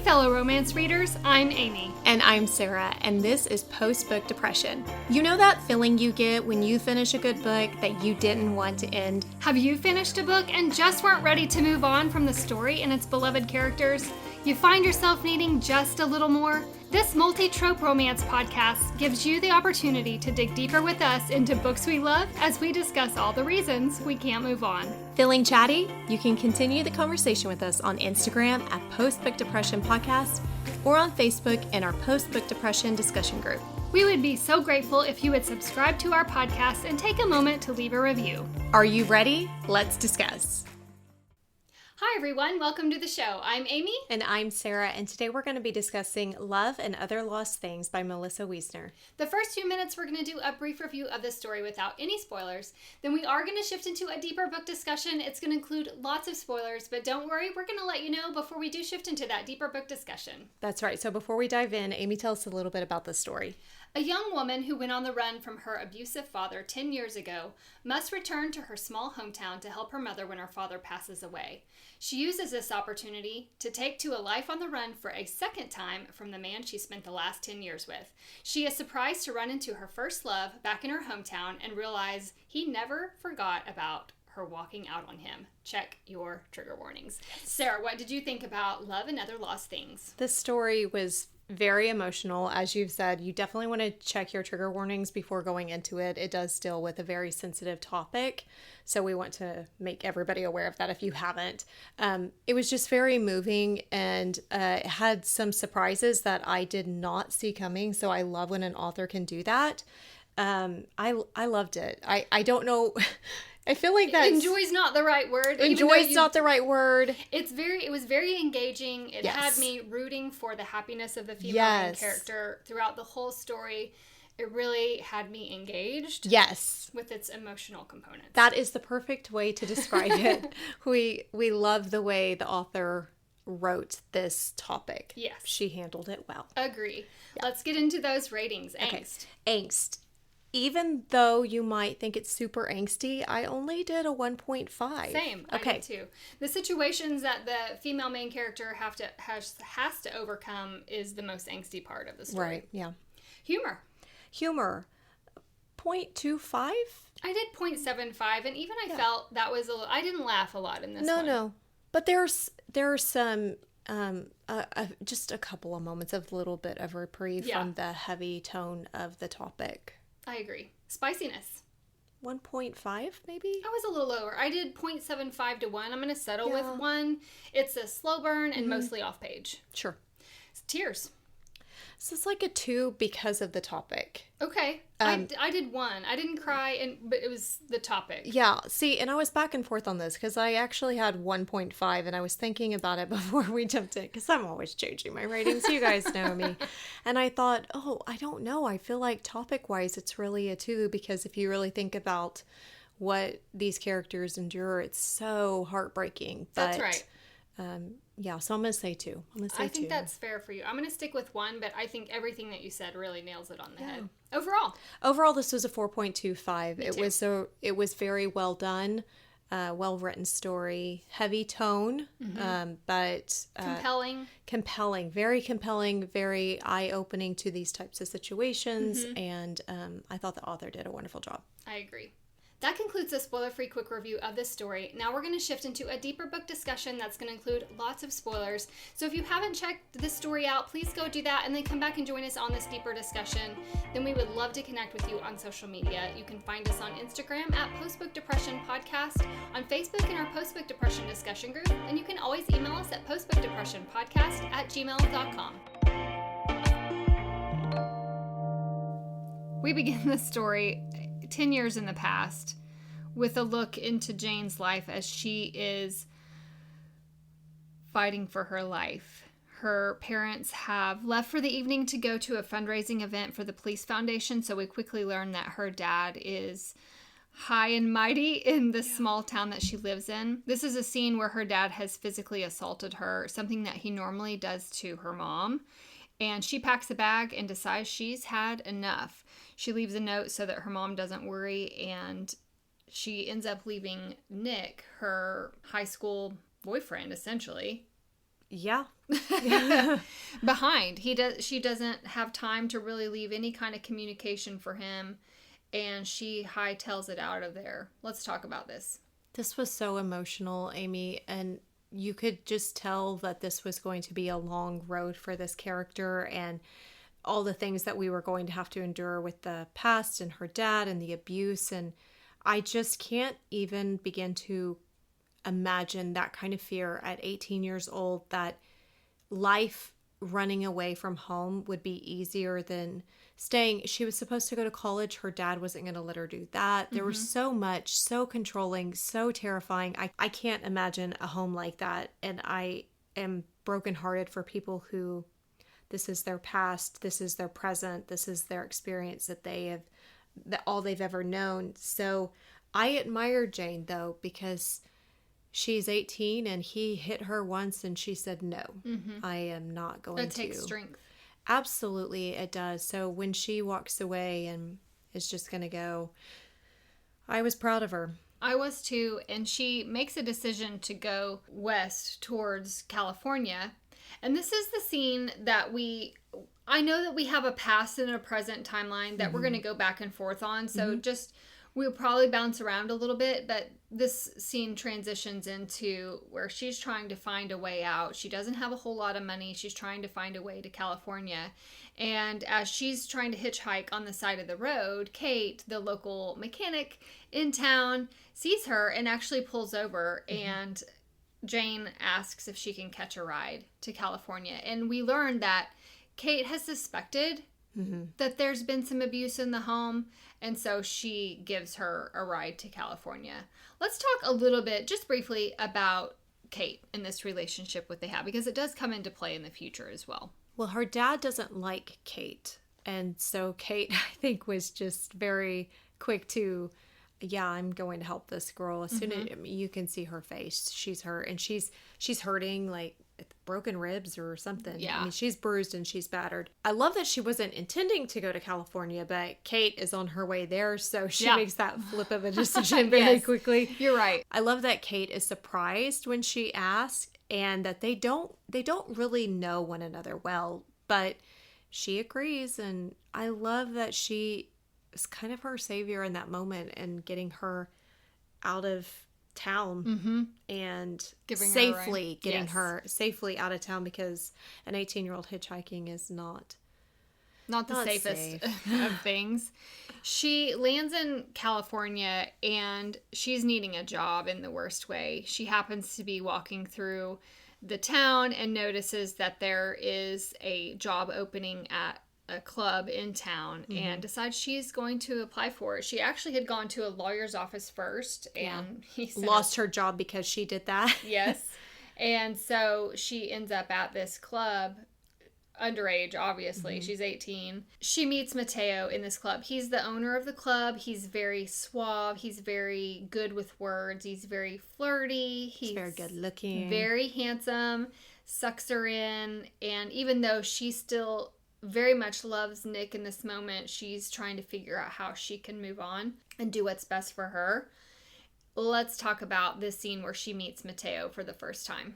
fellow romance readers, I'm Amy. And I'm Sarah, and this is Post-Book Depression. You know that feeling you get when you finish a good book that you didn't want to end? Have you finished a book and just weren't ready to move on from the story and its beloved characters? You find yourself needing just a little more? This multi-trope romance podcast gives you the opportunity to dig deeper with us into books we love as we discuss all the reasons we can't move on. Feeling chatty? You can continue the conversation with us on Instagram at Post-Book Depression Podcast or on Facebook in our Post-Book Depression discussion group. We would be so grateful if you would subscribe to our podcast and take a moment to leave a review. Are you ready? Let's discuss. Hi everyone, welcome to the show. I'm Amy. And I'm Sarah, and today we're going to be discussing Love and Other Lost Things by Melissa Wiesner. The first few minutes we're going to do a brief review of the story without any spoilers. Then we are going to shift into a deeper book discussion. It's going to include lots of spoilers, but don't worry, we're going to let you know before we do shift into that deeper book discussion. That's right. So before we dive in, Amy, tell us a little bit about the story. A young woman who went on the run from her abusive father 10 years ago must return to her small hometown to help her mother when her father passes away. She uses this opportunity to take to a life on the run for a second time from the man she spent the last 10 years with. She is surprised to run into her first love back in her hometown and realize he never forgot about her walking out on him. Check your trigger warnings. Sarah, what did you think about Love and Other Lost Things? This story was very emotional. As you've said, you definitely want to check your trigger warnings before going into it. It does deal with a very sensitive topic, so we want to make everybody aware of that if you haven't. It was just very moving, and it had some surprises that I did not see coming, so I love when an author can do that. I loved it. I don't know... I feel like that enjoy's not the right word. Enjoy's not the right word. It was very engaging. It had me rooting for the happiness of the female main character throughout the whole story. It really had me engaged. Yes. With its emotional components. That is the perfect way to describe it. We love the way the author wrote this topic. Yes. She handled it well. Agree. Yeah. Let's get into those ratings. Angst. Okay. Angst. Even though you might think it's super angsty, I only did a 1.5. Same. Okay. I did too. The situations that the female main character has to overcome is the most angsty part of the story. Right, yeah. Humor. 0.25? I did 0.75, and even I felt that was I didn't laugh a lot in this one. No. But there's some just a couple of moments of a little bit of reprieve from the heavy tone of the topic. I agree. Spiciness. 1.5 maybe? I was a little lower. I did 0.75 to 1. I'm going to settle with 1. It's a slow burn and mostly off page. Sure. Tears. So it's like a 2 because of the topic. Okay. I did 1. I didn't cry, but it was the topic. Yeah. See, and I was back and forth on this because I actually had 1.5 and I was thinking about it before we jumped in because I'm always changing my ratings. You guys know me. And I thought, I don't know. I feel like topic-wise, it's really a 2 because if you really think about what these characters endure, it's so heartbreaking. That's right. Yeah, so I'm going to say 2. I think that's fair for you. I'm going to stick with 1, but I think everything that you said really nails it on the head. Overall, this was a 4.25. It was very well done, well written story, heavy tone, but compelling, very compelling, very eye opening to these types of situations, and I thought the author did a wonderful job. I agree. That concludes a spoiler-free quick review of this story. Now we're going to shift into a deeper book discussion that's going to include lots of spoilers. So if you haven't checked this story out, please go do that and then come back and join us on this deeper discussion. Then we would love to connect with you on social media. You can find us on Instagram at Postbook Depression Podcast, on Facebook in our Postbook Depression discussion group, and you can always email us at postbookdepressionpodcast@gmail.com. We begin this story 10 years in the past with a look into Jane's life as she is fighting for her life. Her parents have left for the evening to go to a fundraising event for the police foundation, so we quickly learn that her dad is high and mighty in the small town that she lives in. This is a scene where her dad has physically assaulted her, something that he normally does to her mom. And she packs a bag and decides she's had enough. She leaves a note so that her mom doesn't worry, and she ends up leaving Nick, her high school boyfriend, essentially. Yeah. behind. She doesn't have time to really leave any kind of communication for him, and she hightails it out of there. Let's talk about this. This was so emotional, Amy, and you could just tell that this was going to be a long road for this character, and all the things that we were going to have to endure with the past and her dad and the abuse. And I just can't even begin to imagine that kind of fear at 18 years old, that life running away from home would be easier than staying. She was supposed to go to college. Her dad wasn't going to let her do that. There was so much, so controlling, so terrifying. I can't imagine a home like that. And I am brokenhearted for people who this is their past, this is their present, this is their experience that they have, that all they've ever known. So I admire Jane, though, because she's 18 and he hit her once and she said, no, I am not going to. It takes strength. Absolutely, it does. So when she walks away and is just going to go, I was proud of her. I was too. And she makes a decision to go west towards California. And this is the scene that I know that we have a past and a present timeline that we're going to go back and forth on. So we'll probably bounce around a little bit, but this scene transitions into where she's trying to find a way out. She doesn't have a whole lot of money. She's trying to find a way to California. And as she's trying to hitchhike on the side of the road, Kate, the local mechanic in town, sees her and actually pulls over, and Jane asks if she can catch a ride to California. And we learn that Kate has suspected that there's been some abuse in the home, and so she gives her a ride to California. Let's talk a little bit, just briefly, about Kate and this relationship that they have, because it does come into play in the future as well. Well, her dad doesn't like Kate, and so Kate, I think, was just very quick to, yeah, I'm going to help this girl. As soon as you can see her face, she's hurt, and she's hurting, like broken ribs or something. Yeah. I mean, she's bruised and she's battered. I love that she wasn't intending to go to California, but Kate is on her way there, so she makes that flip of a decision very quickly. You're right. I love that Kate is surprised when she asks, and that they don't really know one another well, but she agrees, and I love that she is kind of her savior in that moment and getting her out of town and getting her safely out of town, because an 18-year-old hitchhiking is not the safest of things. She lands in California and she's needing a job in the worst way. She happens to be walking through the town and notices that there is a job opening at a club in town and decides she's going to apply for it. She actually had gone to a lawyer's office first, and he lost her job because she did that. Yes. And so she ends up at this club, underage, obviously. She's 18. She meets Mateo in this club. He's the owner of the club. He's very suave. He's very good with words. He's very flirty. He's very good looking. Very handsome. Sucks her in. And even though she still very much loves Nick in this moment, she's trying to figure out how she can move on and do what's best for her. Let's talk about this scene where she meets Mateo for the first time.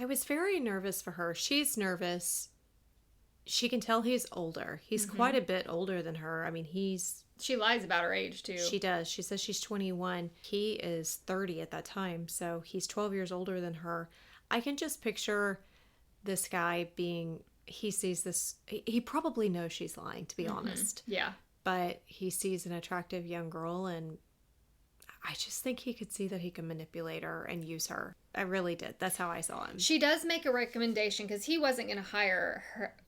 I was very nervous for her. She's nervous. She can tell he's older. He's quite a bit older than her. I mean, She lies about her age, too. She does. She says she's 21. He is 30 at that time, so he's 12 years older than her. I can just picture this guy being... He sees this... He probably knows she's lying, to be honest. Yeah. But he sees an attractive young girl, and I just think he could see that he can manipulate her and use her. I really did. That's how I saw him. She does make a recommendation because he wasn't going to hire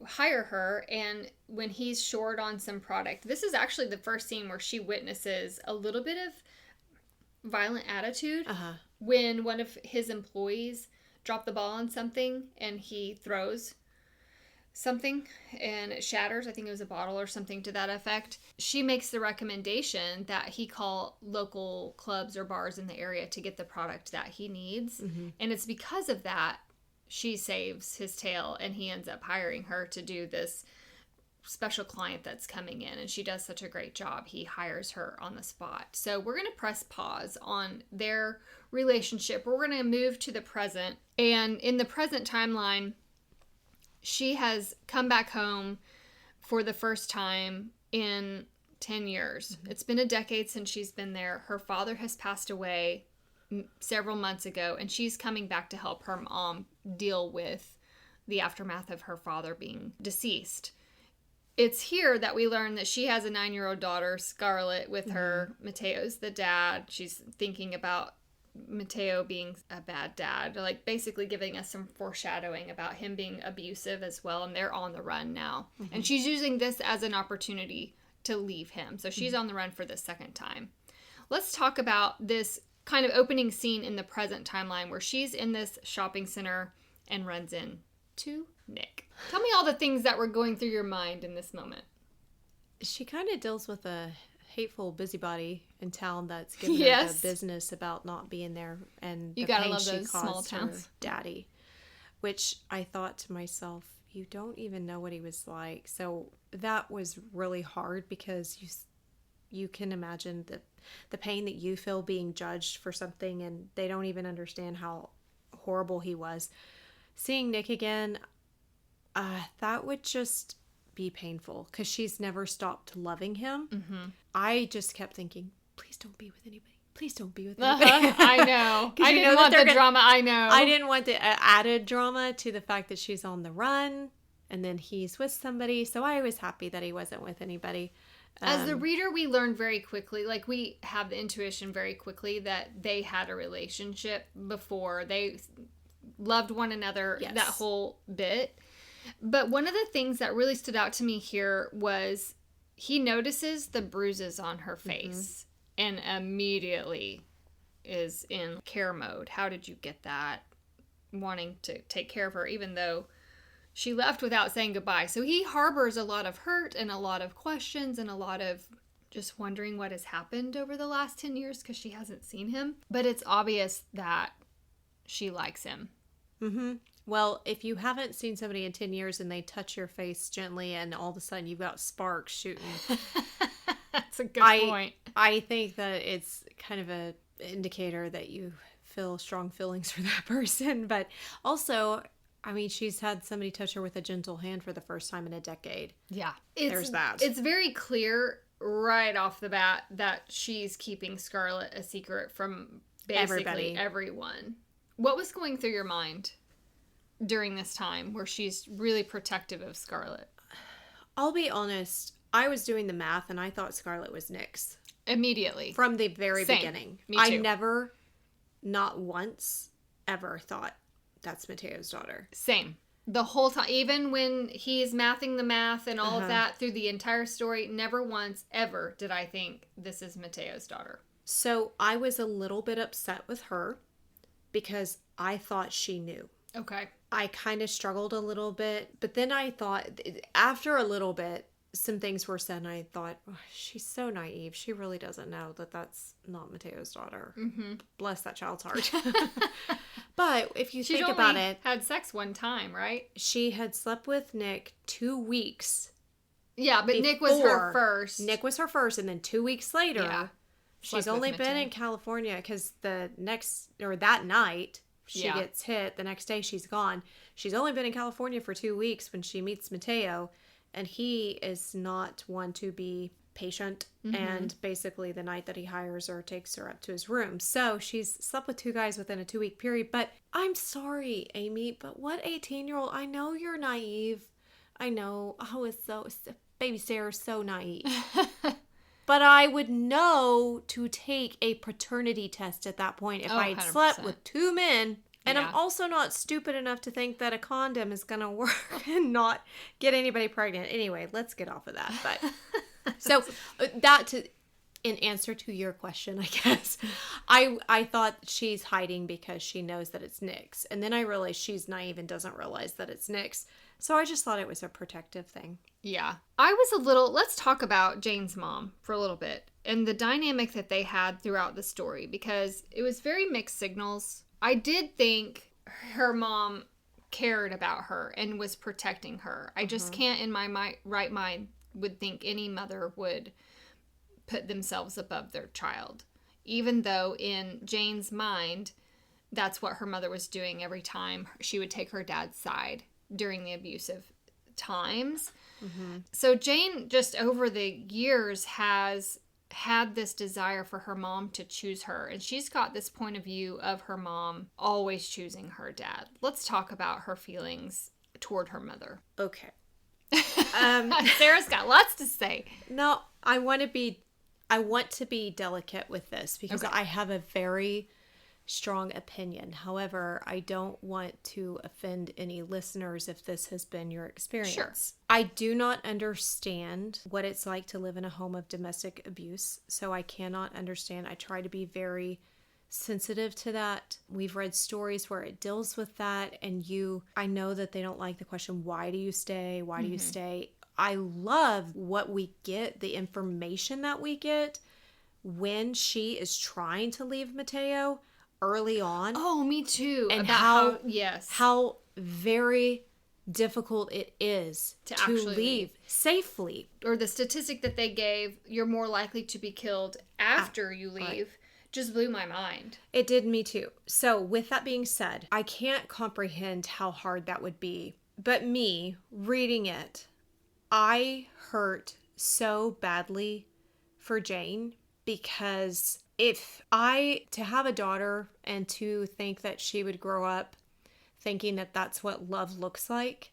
her, and when he's short on some product, this is actually the first scene where she witnesses a little bit of violent attitude when one of his employees dropped the ball on something and he throws something and it shatters. I think it was a bottle or something to that effect. She makes the recommendation that he call local clubs or bars in the area to get the product that he needs. And it's because of that she saves his tail and he ends up hiring her to do this special client that's coming in, and she does such a great job. He hires her on the spot. So we're going to press pause on their relationship. We're going to move to the present. And in the present timeline, she has come back home for the first time in 10 years. Mm-hmm. It's been a decade since she's been there. Her father has passed away several months ago, and she's coming back to help her mom deal with the aftermath of her father being deceased. It's here that we learn that she has a 9-year-old daughter, Scarlett, with her. Mateo's the dad. She's thinking about Mateo being a bad dad, like basically giving us some foreshadowing about him being abusive as well, and they're on the run now. Mm-hmm. And she's using this as an opportunity to leave him. So she's on the run for the second time. Let's talk about this kind of opening scene in the present timeline where she's in this shopping center and runs into Nick. Tell me all the things that were going through your mind in this moment. She kind of deals with a hateful busybody in town that's giving her the business about not being there, and you the gotta pain love she those small caused towns. her daddy, which I thought to myself, you don't even know what he was like. So that was really hard, because you can imagine the pain that you feel being judged for something, and they don't even understand how horrible he was. Seeing Nick again, that would just be painful, because she's never stopped loving him. Mm-hmm. I just kept thinking, please don't be with anybody. Please don't be with anybody. I know. I didn't want the drama. I know. I didn't want the added drama to the fact that she's on the run and then he's with somebody. So I was happy that he wasn't with anybody. As the reader, we learned very quickly, like we have the intuition very quickly that they had a relationship before. They loved one another, that whole bit. But one of the things that really stood out to me here was he notices the bruises on her face and immediately is in care mode. How did you get that? Wanting to take care of her, even though she left without saying goodbye. So he harbors a lot of hurt and a lot of questions and a lot of just wondering what has happened over the last 10 years because she hasn't seen him. But it's obvious that she likes him. Mm-hmm. Well, if you haven't seen somebody in 10 years and they touch your face gently and all of a sudden you've got sparks shooting. That's a good point. I think that it's kind of an indicator that you feel strong feelings for that person. But also, I mean, she's had somebody touch her with a gentle hand for the first time in a decade. Yeah. There's that. It's very clear right off the bat that she's keeping Scarlett a secret from basically everyone. What was going through your mind during this time where she's really protective of Scarlett? I'll be honest. I was doing the math and I thought Scarlett was Nick's. Immediately. From the very beginning. Me too. I never, not once, ever thought that's Mateo's daughter. Same. The whole time. Even when he's mathing the math and all of that through the entire story, never once, ever did I think this is Mateo's daughter. So I was a little bit upset with her because I thought she knew. Okay. I kind of struggled a little bit, but then I thought, after a little bit, some things were said, and I thought, oh, she's so naive. She really doesn't know that that's not Mateo's daughter. Mm-hmm. Bless that child's heart. But if you think about it, had sex one time, right? She had slept with Nick 2 weeks. Yeah, but Nick was her first. Nick was her first, and then 2 weeks later, she's only been in California because that night she gets hit. The next day she's gone. She's only been in California for 2 weeks when she meets Mateo. And he is not one to be patient. Mm-hmm. And basically the night that he hires her, takes her up to his room. So she's slept with 2 guys within a 2-week period. But I'm sorry, Amy, but what 18-year-old? I know you're naive. I know. Oh, it's so baby Sarah's so naive. But I would know to take a paternity test at that point if I had slept with 2 men. And I'm also not stupid enough to think that a condom is going to work and not get anybody pregnant. Anyway, let's get off of that. But so in answer to your question, I guess, I thought she's hiding because she knows that it's Nick's. And then I realized she's naive and doesn't realize that it's Nick's. So I just thought it was a protective thing. Yeah. Let's talk about Jane's mom for a little bit and the dynamic that they had throughout the story, because it was very mixed signals. I did think her mom cared about her and was protecting her. I just can't in my right mind would think any mother would put themselves above their child. Even though in Jane's mind, that's what her mother was doing every time she would take her dad's side during the abusive times. So Jane, just over the years, has had this desire for her mom to choose her. And she's got this point of view of her mom always choosing her dad. Let's talk about her feelings toward her mother. Okay. Sarah's got lots to say. No, I want to be delicate with this because I have a very strong opinion. However, I don't want to offend any listeners if this has been your experience. Sure. I do not understand what it's like to live in a home of domestic abuse, so I cannot understand. I try to be very sensitive to that. We've read stories where it deals with that, and I know that they don't like the question, why do you stay? Why do you stay? I love what we get, the information that we get when she is trying to leave Mateo early on. Oh, me too. And about how very difficult it is to actually leave safely. Or the statistic that they gave, you're more likely to be killed after you leave, right. just blew my mind. It did me too. So with that being said, I can't comprehend how hard that would be. But me, reading it, I hurt so badly for Jane because to have a daughter and to think that she would grow up thinking that that's what love looks like,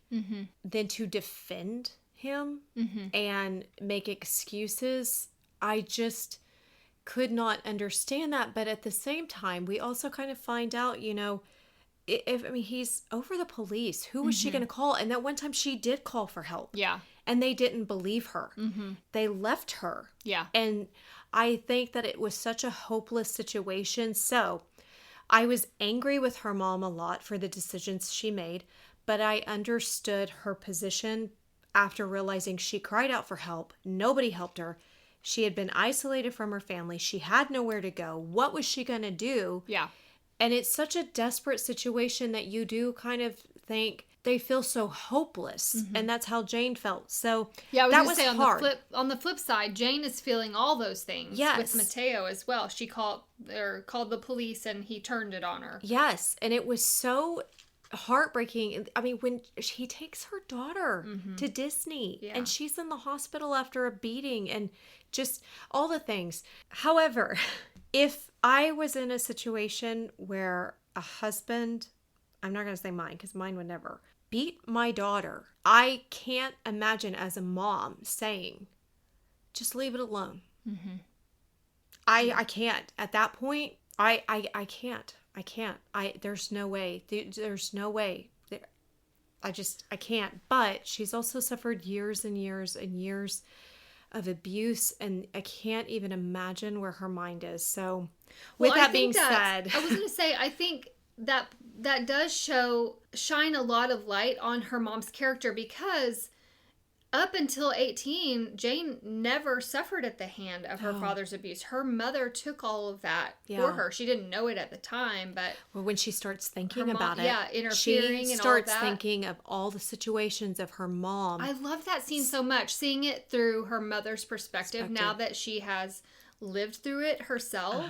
then to defend him and make excuses, I just could not understand that. But at the same time, we also kind of find out, he's over the police. Who was she going to call? And that one time she did call for help. Yeah. And they didn't believe her. They left her. Yeah. And I think that it was such a hopeless situation. So I was angry with her mom a lot for the decisions she made, but I understood her position after realizing she cried out for help. Nobody helped her. She had been isolated from her family. She had nowhere to go. What was she going to do? Yeah. And it's such a desperate situation that you do kind of think they feel so hopeless. And that's how Jane felt. So yeah, that was hard. On the flip side, Jane is feeling all those things yes. with Mateo as well. She called the police and he turned it on her. Yes. And it was so heartbreaking. I mean, when he takes her daughter to Disney and she's in the hospital after a beating and just all the things. However, if I was in a situation where a husband, I'm not going to say mine because mine would never, beat my daughter, I can't imagine as a mom saying, just leave it alone. I can't. At that point, I can't. There's no way. There's no way. I can't. But she's also suffered years and years and years of abuse, and I can't even imagine where her mind is. So with that being said, I was going to say, I think that does shine a lot of light on her mom's character, because up until 18, Jane never suffered at the hand of her father's abuse. Her mother took all of that for her. She didn't know it at the time, but when she starts thinking about it, interfering she and all that. She starts thinking of all the situations of her mom. I love that scene so much, seeing it through her mother's perspective now that she has lived through it herself.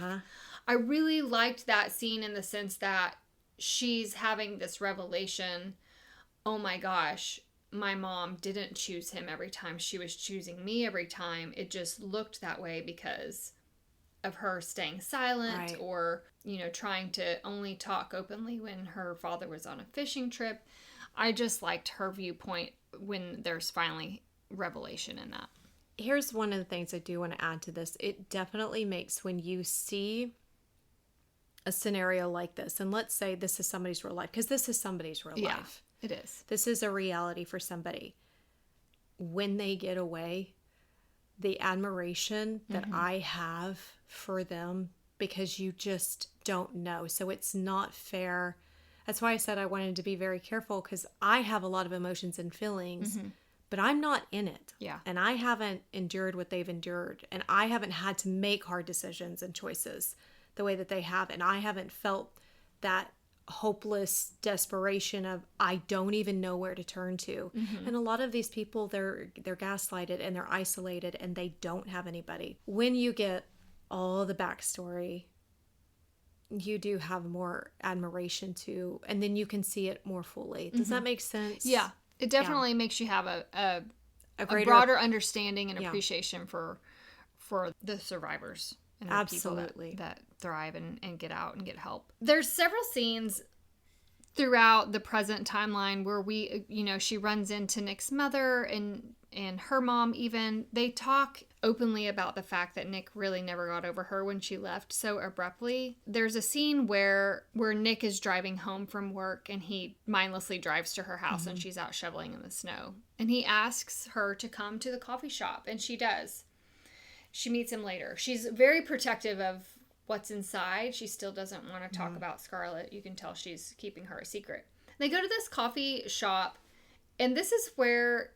I really liked that scene in the sense that she's having this revelation. Oh my gosh, my mom didn't choose him every time. She was choosing me every time. It just looked that way because of her staying silent or, trying to only talk openly when her father was on a fishing trip. I just liked her viewpoint when there's finally revelation in that. Here's one of the things I do want to add to this. It definitely makes, when you see a scenario like this, and let's say this is somebody's real life, because this is somebody's real life. It is. This is a reality for somebody. When they get away, the admiration that I have for them, because you just don't know. So it's not fair. That's why I said I wanted to be very careful, because I have a lot of emotions and feelings, but I'm not in it. Yeah. And I haven't endured what they've endured. And I haven't had to make hard decisions and choices the way that they have. And I haven't felt that hopeless desperation of, I don't even know where to turn to. And a lot of these people, they're gaslighted and they're isolated and they don't have anybody. When you get all the backstory, you do have more admiration too, and then you can see it more fully. Does that make sense? Yeah. It definitely makes you have a greater, broader understanding and appreciation for the survivors and the absolutely people that thrive and get out and get help. There's several scenes throughout the present timeline where she runs into Nick's mother and her mom even. They talk openly about the fact that Nick really never got over her when she left so abruptly. There's a scene where Nick is driving home from work and he mindlessly drives to her house and she's out shoveling in the snow. And he asks her to come to the coffee shop, and she does. She meets him later. She's very protective of what's inside. She still doesn't want to talk about Scarlett. You can tell she's keeping her a secret. They go to this coffee shop, and this is where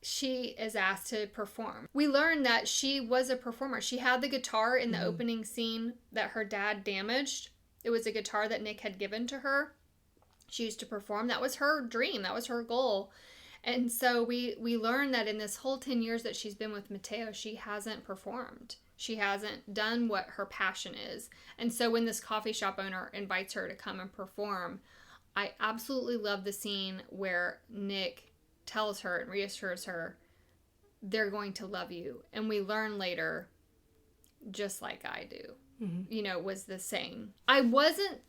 she is asked to perform. We learn that she was a performer. She had the guitar in the opening scene that her dad damaged. It was a guitar that Nick had given to her. She used to perform. That was her dream. That was her goal. And so we learn that in this whole 10 years that she's been with Mateo, she hasn't performed. She hasn't done what her passion is. And so when this coffee shop owner invites her to come and perform, I absolutely love the scene where Nick tells her and reassures her, they're going to love you. And we learn later, just like I do, was the saying. I wasn't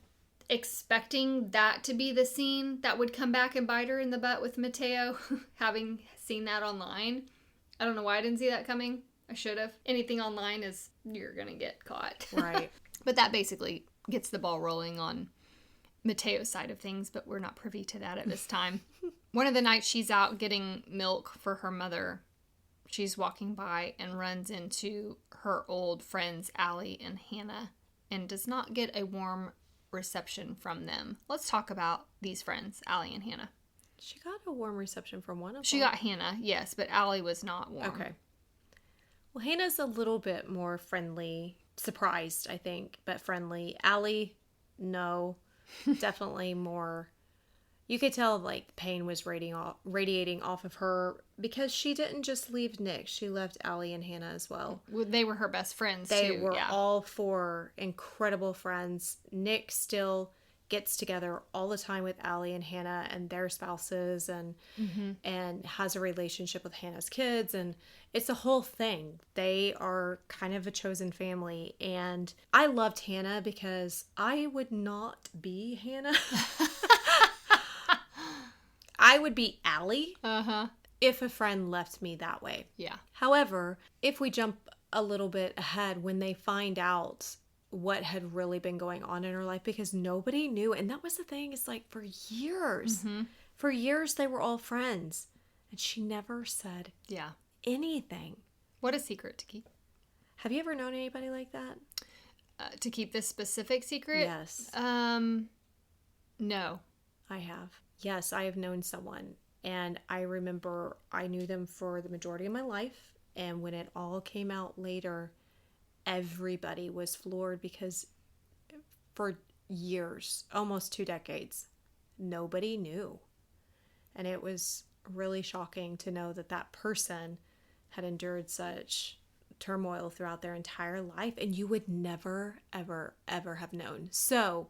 expecting that to be the scene that would come back and bite her in the butt with Mateo, having seen that online. I don't know why I didn't see that coming. I should have. Anything online is, you're going to get caught. Right. But that basically gets the ball rolling on Mateo's side of things, but we're not privy to that at this time. One of the nights she's out getting milk for her mother, she's walking by and runs into her old friends Allie and Hannah and does not get a warm reception from them. Let's talk about these friends, Allie and Hannah. She got a warm reception from one of them. She got Hannah, yes, but Allie was not warm. Okay. Well, Hannah's a little bit more friendly, surprised, I think, but friendly. Allie, no, definitely more. You could tell, like, pain was radiating off of her because she didn't just leave Nick. She left Allie and Hannah as well. They were her best friends, They too. were all four incredible friends. Nick still gets together all the time with Allie and Hannah and their spouses and has a relationship with Hannah's kids. And it's a whole thing. They are kind of a chosen family. And I loved Hannah because I would not be Hannah. I would be Allie if a friend left me that way. Yeah. However, if we jump a little bit ahead when they find out what had really been going on in her life, because nobody knew. And that was the thing, is like for years they were all friends. And she never said anything. What a secret to keep. Have you ever known anybody like that? To keep this specific secret? Yes. No. I have. Yes, I have known someone, and I remember I knew them for the majority of my life, and when it all came out later, everybody was floored because for years, almost 2 decades, nobody knew. And it was really shocking to know that that person had endured such turmoil throughout their entire life, and you would never, ever, ever have known. So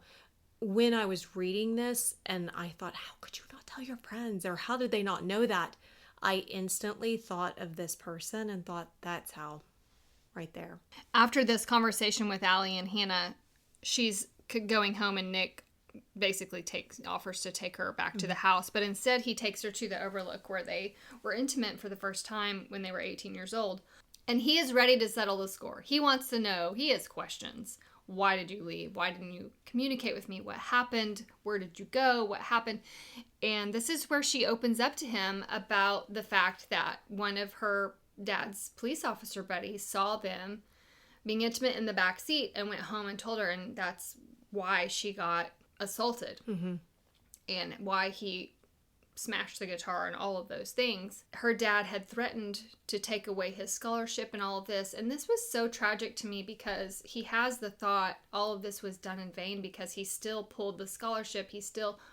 when I was reading this and I thought, how could you not tell your friends, or how did they not know that? I instantly thought of this person and thought, that's how, right there. After this conversation with Allie and Hannah, she's going home and Nick basically offers to take her back to the house, but instead he takes her to the Overlook where they were intimate for the first time when they were 18 years old. And he is ready to settle the score. He wants to know, he has questions. Why did you leave? Why didn't you communicate with me? What happened? Where did you go? What happened? And this is where she opens up to him about the fact that one of her dad's police officer buddies saw them being intimate in the back seat and went home and told her, and that's why she got assaulted and why he smashed the guitar and all of those things. Her dad had threatened to take away his scholarship and all of this. And this was so tragic to me because he has the thought all of this was done in vain because he still pulled the scholarship.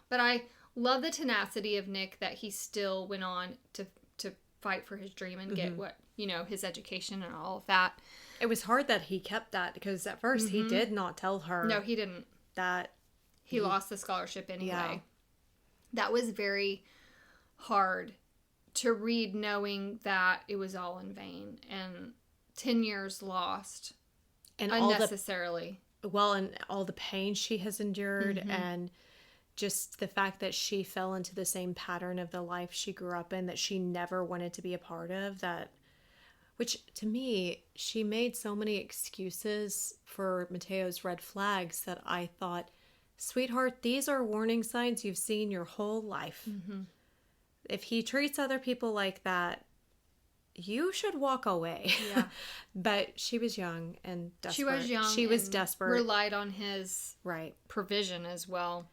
But I love the tenacity of Nick that he still went on to fight for his dream and get what, his education and all of that. It was hard that he kept that because at first he did not tell her. No, he didn't. That he lost the scholarship anyway. Yeah. That was very hard to read, knowing that it was all in vain and 10 years lost and unnecessarily. And all the pain she has endured and just the fact that she fell into the same pattern of the life she grew up in that she never wanted to be a part of, which to me, she made so many excuses for Mateo's red flags that I thought, sweetheart, these are warning signs you've seen your whole life. If he treats other people like that, you should walk away. Yeah. But she was young and desperate. She was young. She was desperate. Relied on his provision as well.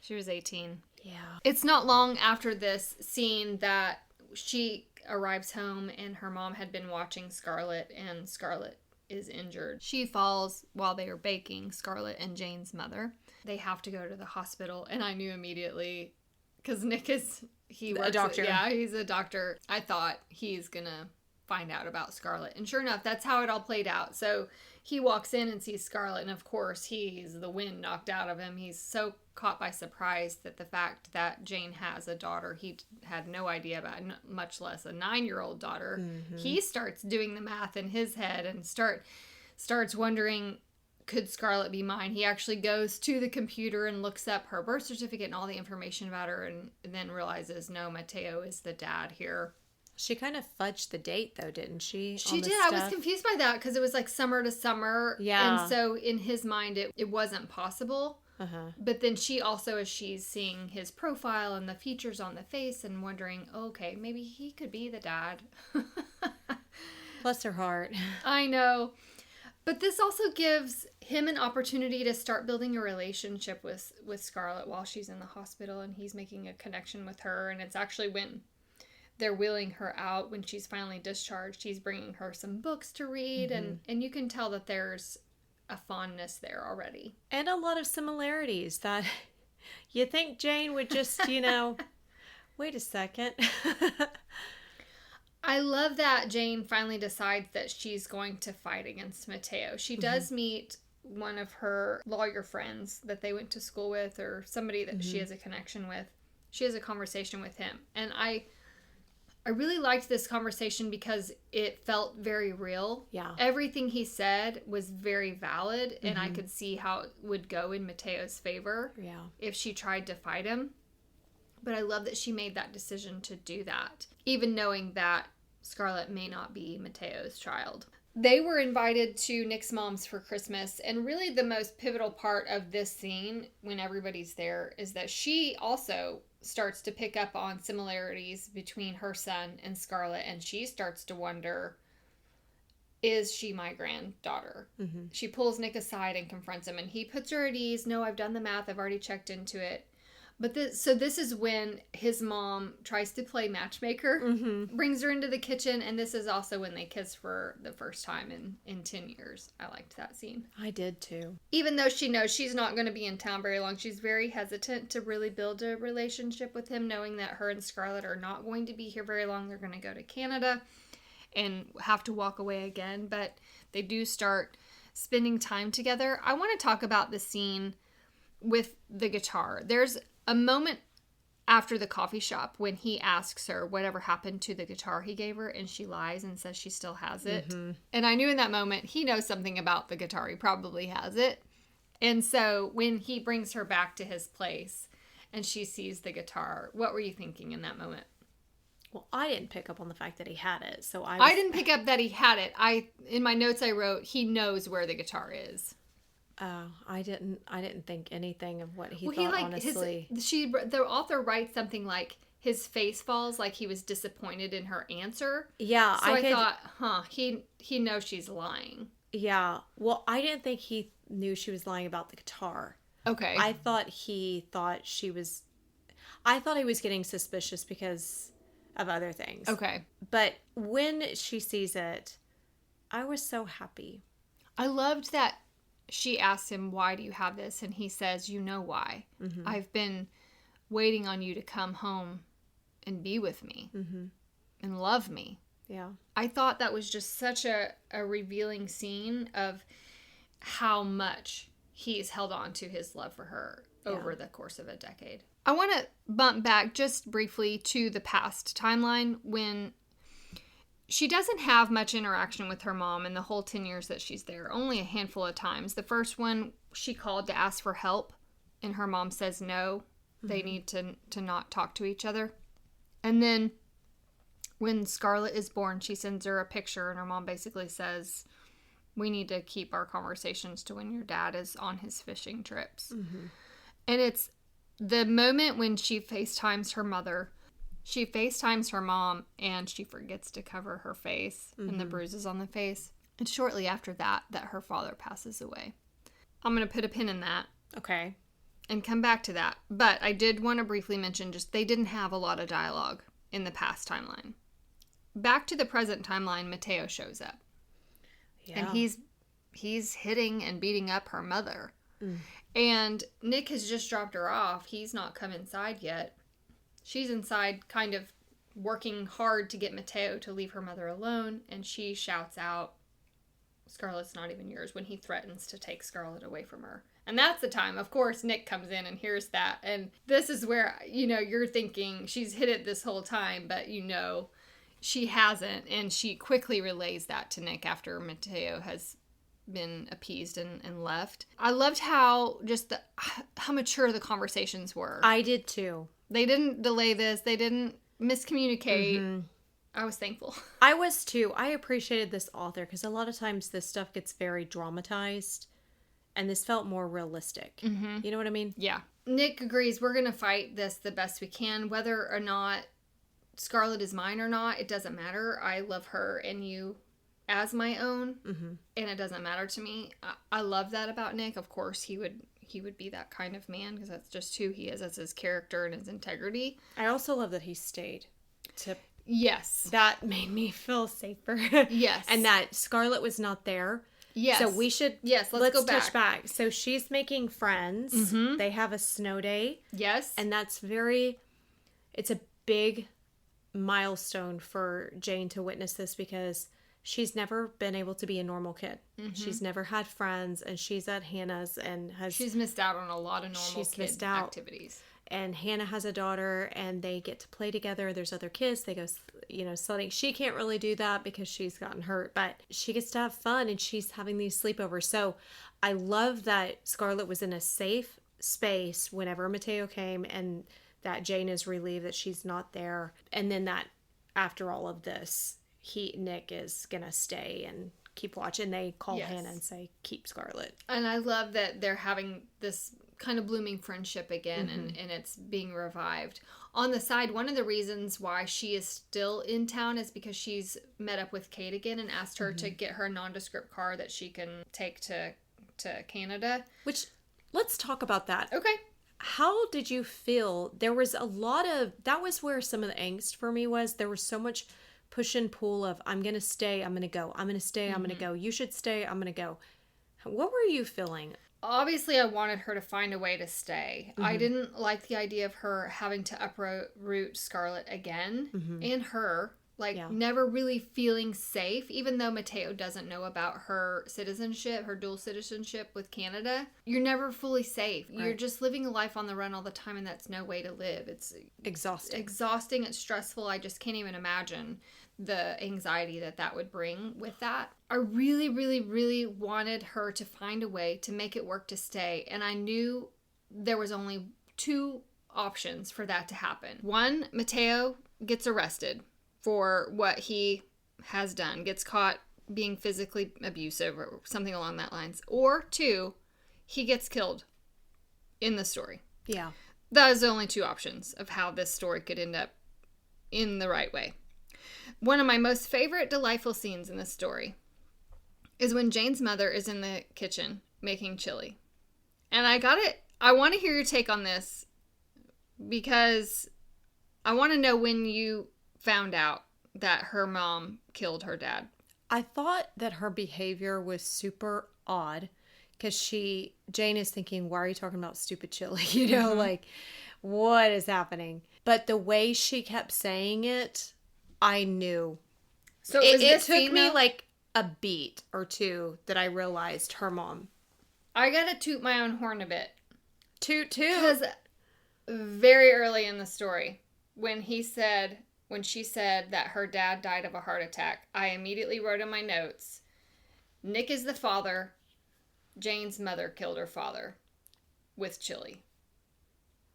She was 18. Yeah. It's not long after this scene that she arrives home and her mom had been watching Scarlett and Scarlett is injured. She falls while they are baking, Scarlett and Jane's mother. They have to go to the hospital and I knew immediately because Nick works a doctor. He's a doctor. I thought he's gonna find out about Scarlett. And sure enough, that's how it all played out. So he walks in and sees Scarlett, and of course, he's the wind knocked out of him. He's so caught by surprise that the fact that Jane has a daughter he had no idea about, much less a 9-year-old daughter. He starts doing the math in his head and starts wondering, could Scarlett be mine? He actually goes to the computer and looks up her birth certificate and all the information about her and then realizes, no, Mateo is the dad here. She kind of fudged the date, though, didn't she? She did. I was confused by that because it was like summer to summer. Yeah. And so in his mind, it wasn't possible. But then she also, as she's seeing his profile and the features on the face and wondering, okay, maybe he could be the dad. Bless her heart. I know. But this also gives him an opportunity to start building a relationship with Scarlett while she's in the hospital and he's making a connection with her. And it's actually when they're wheeling her out, when she's finally discharged, he's bringing her some books to read. And you can tell that there's a fondness there already. And a lot of similarities that you think Jane would just, wait a second. I love that Jane finally decides that she's going to fight against Mateo. She does meet one of her lawyer friends that they went to school with or somebody that she has a connection with. She has a conversation with him. And I really liked this conversation because it felt very real. Yeah. Everything he said was very valid, and I could see how it would go in Mateo's favor if she tried to fight him. But I love that she made that decision to do that, even knowing that Scarlett may not be Mateo's child. They were invited to Nick's mom's for Christmas, and really the most pivotal part of this scene, when everybody's there, is that she also starts to pick up on similarities between her son and Scarlett, and she starts to wonder, is she my granddaughter? She pulls Nick aside and confronts him, and he puts her at ease. No, I've done the math. I've already checked into it. But this is when his mom tries to play matchmaker, brings her into the kitchen, and this is also when they kiss for the first time in 10 years. I liked that scene. I did too. Even though she knows she's not going to be in town very long, she's very hesitant to really build a relationship with him, knowing that her and Scarlett are not going to be here very long. They're going to go to Canada and have to walk away again, but they do start spending time together. I want to talk about the scene with the guitar. There's a moment after the coffee shop when he asks her whatever happened to the guitar he gave her, and she lies and says she still has it. And I knew in that moment he knows something about the guitar. He probably has it. And so when he brings her back to his place and she sees the guitar, what were you thinking in that moment? Well, I didn't pick up on the fact that he had it, so I didn't pick up that he had it. In my notes I wrote, he knows where the guitar is. Oh, I didn't think anything of what he thought, honestly. The author writes something like, his face falls, like he was disappointed in her answer. Yeah. So I thought, he knows she's lying. Yeah. Well, I didn't think he knew she was lying about the guitar. Okay. I thought he thought she was... I thought he was getting suspicious because of other things. Okay. But when she sees it, I was so happy. I loved that she asked him, why do you have this? And he says, you know why. Mm-hmm. I've been waiting on you to come home and be with me Mm-hmm. and love me. Yeah. I thought that was just such a revealing scene of how much he's held on to his love for her over the course of a decade. I want to bump back just briefly to the past timeline when she doesn't have much interaction with her mom in the whole 10 years that she's there. Only a handful of times. The first one, she called to ask for help, and her mom says no. They need to not talk to each other. And then when Scarlett is born, she sends her a picture, and her mom basically says, we need to keep our conversations to when your dad is on his fishing trips. Mm-hmm. And it's the moment when she FaceTimes her mother. She FaceTimes her mom, and she forgets to cover her face and the bruises on the face. And shortly after that her father passes away. I'm going to put a pin in that. Okay. And come back to that. But I did want to briefly mention just they didn't have a lot of dialogue in the past timeline. Back to the present timeline, Mateo shows up. Yeah. And he's hitting and beating up her mother. And Nick has just dropped her off. He's not come inside yet. She's inside kind of working hard to get Mateo to leave her mother alone. And she shouts out, Scarlett's not even yours, when he threatens to take Scarlett away from her. And that's the time, of course, Nick comes in and hears that. And this is where, you're thinking she's hid it this whole time, but she hasn't. And she quickly relays that to Nick after Mateo has been appeased and left. I loved how mature the conversations were. I did too. They didn't delay this. They didn't miscommunicate. Mm-hmm. I was thankful. I was too. I appreciated this author because a lot of times this stuff gets very dramatized and this felt more realistic. Mm-hmm. You know what I mean? Yeah. Nick agrees we're going to fight this the best we can. Whether or not Scarlett is mine or not, it doesn't matter. I love her and you as my own, and it doesn't matter to me. I love that about Nick. Of course, he would be that kind of man because that's just who he is. That's his character and his integrity. I also love that he stayed. Yes. That made me feel safer. Yes. And that Scarlett was not there. Yes. So we should... Yes, let's go back. touch back. So she's making friends. Mm-hmm. They have a snow day. Yes. And that's it's a big milestone for Jane to witness this because she's never been able to be a normal kid. Mm-hmm. She's never had friends, and she's at Hannah's and she's missed out on a lot of normal kid activities. And Hannah has a daughter, and they get to play together. There's other kids. They go, sledding. She can't really do that because she's gotten hurt, but she gets to have fun, and she's having these sleepovers. So I love that Scarlett was in a safe space whenever Mateo came, and that Jane is relieved that she's not there. And then that after all of this, Nick is going to stay and keep watching. They call Hannah and say, keep Scarlett. And I love that they're having this kind of blooming friendship again, and it's being revived. On the side, one of the reasons why she is still in town is because she's met up with Kate again and asked her to get her a nondescript car that she can take to Canada. Which, let's talk about that. Okay. How did you feel? There was a lot of, that was where some of the angst for me was. There was so much push and pull of, I'm going to stay, I'm going to go. I'm going to stay, I'm going to go. You should stay, I'm going to go. What were you feeling? Obviously, I wanted her to find a way to stay. I didn't like the idea of her having to uproot Scarlett again and her. Never really feeling safe, even though Mateo doesn't know about her citizenship, her dual citizenship with Canada. You're never fully safe. Right. You're just living a life on the run all the time, and that's no way to live. It's exhausting. It's stressful. I just can't even imagine the anxiety that would bring with that. I really, really, really wanted her to find a way to make it work to stay, and I knew there was only two options for that to happen. One, Mateo gets arrested for what he has done, gets caught being physically abusive or something along that lines. Or two, he gets killed in the story. Yeah. That is the only two options of how this story could end up in the right way. One of my most favorite delightful scenes in this story is when Jane's mother is in the kitchen making chili. And I want to hear your take on this because I want to know when you found out that her mom killed her dad. I thought that her behavior was super odd because Jane is thinking, why are you talking about stupid chili? You know, like, what is happening? But the way she kept saying it, I knew. So it took me like a beat or two that I realized her mom. I gotta toot my own horn a bit. Toot. Because very early in the story, when she said that her dad died of a heart attack, I immediately wrote in my notes, Nick is the father, Jane's mother killed her father with chili.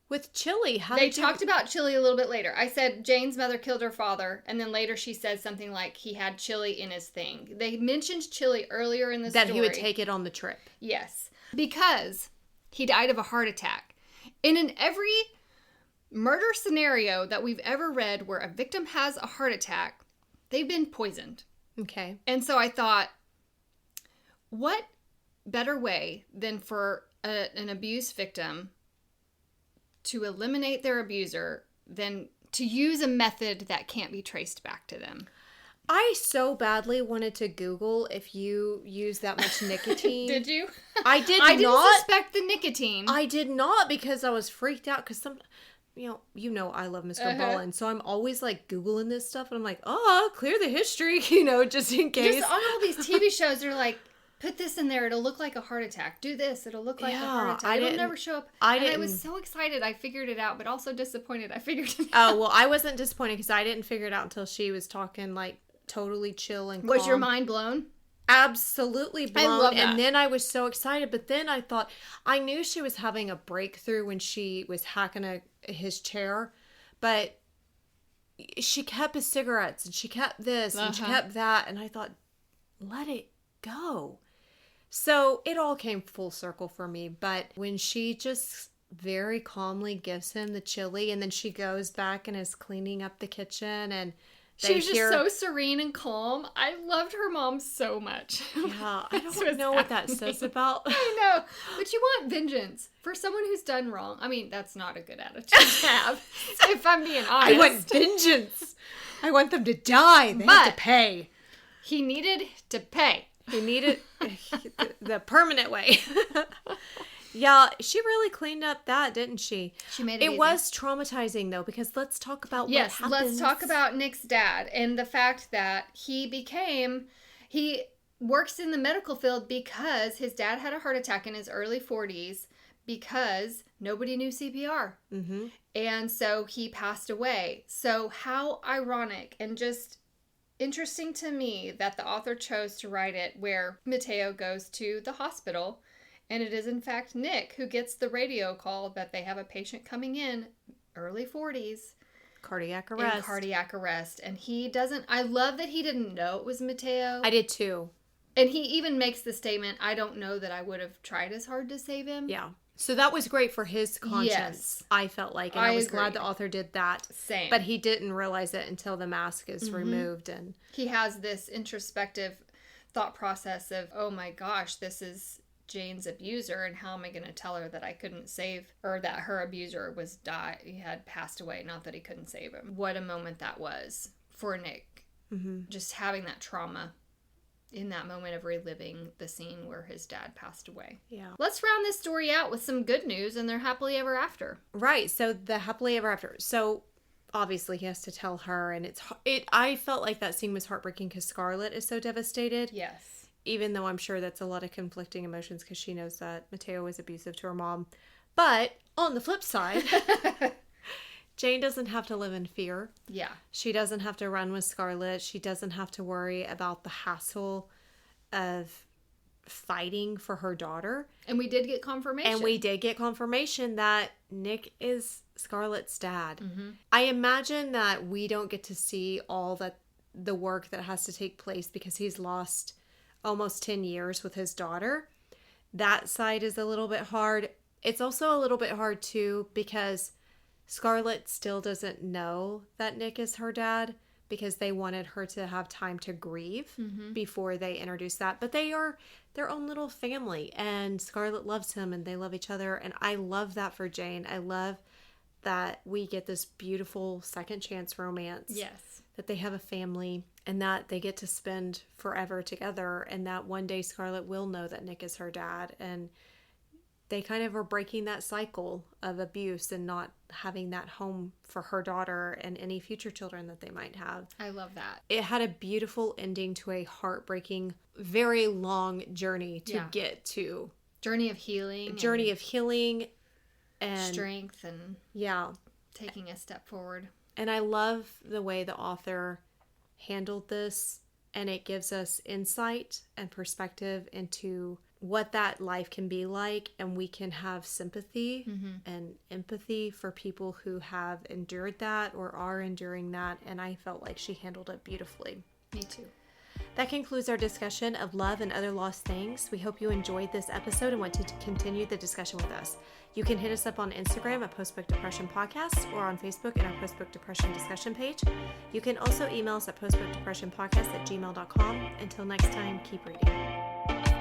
With chili? They talked about chili a little bit later. I said Jane's mother killed her father, and then later she said something like he had chili in his thing. They mentioned chili earlier in the story. That he would take it on the trip. Yes. Because he died of a heart attack. And in every murder scenario that we've ever read where a victim has a heart attack, they've been poisoned. Okay. And so I thought, what better way than for an abuse victim to eliminate their abuser than to use a method that can't be traced back to them? I so badly wanted to Google if you use that much nicotine. Did you? I did I not. didn't suspect the nicotine. I did not because I was freaked out because you know I love Mr. Bullen, so I'm always like Googling this stuff and I'm like, clear the history, just in case. Just on all these TV shows, they're like, put this in there, it'll look like a heart attack. Do this, it'll look like a heart attack. It'll never show up. I was so excited I figured it out, but also disappointed I figured it out. Oh, well, I wasn't disappointed because I didn't figure it out until she was talking like totally chill and calm. Was your mind blown? Absolutely blown. I love that. And then I was so excited, but then I thought, I knew she was having a breakthrough when she was hacking his chair, but she kept his cigarettes and she kept this and she kept that, and I thought, let it go. So it all came full circle for me, but when she just very calmly gives him the chili and then she goes back and is cleaning up the kitchen and she was just so serene and calm. I loved her mom so much. Yeah, I don't know what that says about... I know, but you want vengeance for someone who's done wrong. I mean, that's not a good attitude to have, if I'm being honest. I want vengeance. I want them to die. They have to pay. He needed to pay. He needed the permanent way. Yeah, she really cleaned up that, didn't she? She made it easy. Was traumatizing, though, because let's talk about what happens. Yes, let's talk about Nick's dad and the fact that he works in the medical field because his dad had a heart attack in his early 40s because nobody knew CPR. Mm-hmm. And so he passed away. So how ironic and just interesting to me that the author chose to write it where Mateo goes to the hospital. And it is, in fact, Nick who gets the radio call that they have a patient coming in, early 40s. Cardiac arrest. In cardiac arrest. And he doesn't... I love that he didn't know it was Mateo. I did, too. And he even makes the statement, I don't know that I would have tried as hard to save him. Yeah. So that was great for his conscience, yes. I felt like. And I was glad the author did that. Same. But he didn't realize it until the mask is removed. And he has this introspective thought process of, oh my gosh, this is Jane's abuser, and how am I going to tell her that I couldn't save, or that her abuser he had passed away, not that he couldn't save him. What a moment that was for Nick. Mm-hmm. Just having that trauma in that moment of reliving the scene where his dad passed away. Yeah. Let's round this story out with some good news and their happily ever after. Right. So the happily ever after. So obviously he has to tell her, and I felt like that scene was heartbreaking because Scarlett is so devastated. Yes. Even though I'm sure that's a lot of conflicting emotions because she knows that Mateo was abusive to her mom. But on the flip side, Jane doesn't have to live in fear. Yeah. She doesn't have to run with Scarlett. She doesn't have to worry about the hassle of fighting for her daughter. And we did get confirmation. That Nick is Scarlett's dad. Mm-hmm. I imagine that we don't get to see all the work that has to take place because he's lost almost 10 years with his daughter. That side is a little bit hard. It's also a little bit hard too because Scarlett still doesn't know that Nick is her dad because they wanted her to have time to grieve before they introduce that. But they are their own little family, and Scarlett loves him and they love each other, and I love that for Jane. I love that we get this beautiful second chance romance. Yes. That they have a family and that they get to spend forever together, and that one day Scarlett will know that Nick is her dad, and they kind of are breaking that cycle of abuse and not having that home for her daughter and any future children that they might have. I love that. It had a beautiful ending to a heartbreaking, very long journey to get to. Journey of healing. And strength and taking a step forward. And I love the way the author handled this, and it gives us insight and perspective into what that life can be like, and we can have sympathy and empathy for people who have endured that or are enduring that, and I felt like she handled it beautifully. Me too. That concludes our discussion of love and other lost things. We hope you enjoyed this episode and want to continue the discussion with us. You can hit us up on Instagram at Postbook Depression Podcast or on Facebook in our Postbook Depression discussion page. You can also email us at postbookdepressionpodcast@gmail.com. Until next time, keep reading.